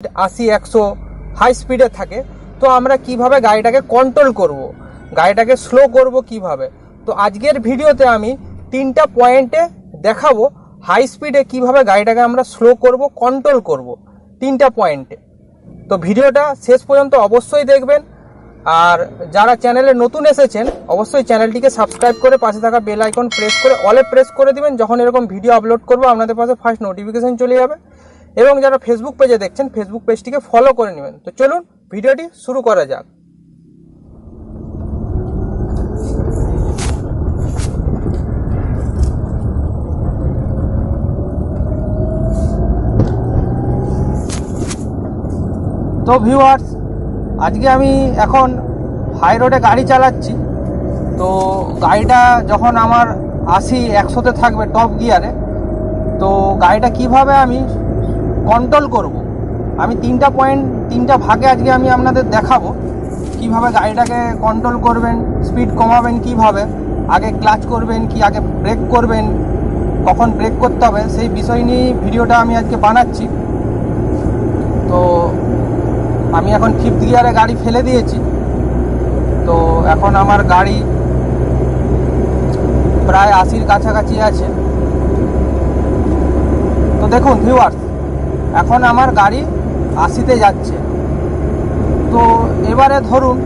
80 100 high স্পিডে থাকে। তো আমরা কিভাবে গাড়িটাকে কন্ট্রোল করব, গাড়িটাকে স্লো করব কিভাবে। তো আজকের ভিডিওতে আমি 3টা পয়েন্টে দেখাবো হাই স্পিডে কিভাবে গাড়িটাকে আমরা স্লো করব, কন্ট্রোল করব 3টা পয়েন্টে। তো ভিডিওটা শেষ পর্যন্ত অবশ্যই দেখবেন। আর যারা চ্যানেলে নতুন এসেছেন অবশ্যই চ্যানেলটিকে সাবস্ক্রাইব করে পাশে থাকা বেল আইকন প্রেস করে অলে প্রেস করে দিবেন। যখন এরকম ভিডিও আপলোড করবো আপনাদের পাশে ফার্স্ট নোটিফিকেশন চলে যাবে। এবং যারা ফেসবুক পেজে দেখছেন ফেসবুক পেজটিকে ফলো করে নেবেন। তো চলুন ভিডিওটি শুরু করা যাক। তো ভিউয়ার্স, আজকে আমি এখন হাই রোডে গাড়ি চালাচ্ছি। তো গাড়িটা যখন আমার 80 100-তে থাকবে টপ গিয়ারে, তো গাড়িটা কিভাবে আমি কন্ট্রোল করব, আমি 3টা ভাগে আজকে আমি আপনাদের দেখাবো কিভাবে গাড়িটাকে কন্ট্রোল করবেন, স্পিড কমাবেন কিভাবে, আগে ক্লাচ করবেন কি আগে ব্রেক করবেন, কখন ব্রেক করতে হবে, সেই বিষয় নিয়ে ভিডিওটা আমি আজকে বানাচ্ছি। তো আমি এখন 5th গিয়ারে গাড়ি ফেলে দিয়েছি। তো এখন আমার গাড়ি প্রায় 80-র কাছাকাছি আছে। তো দেখুন ভিউয়ার্স, এখন আমার গাড়ি 80-তে যাচ্ছে। তো এবারে ধরুন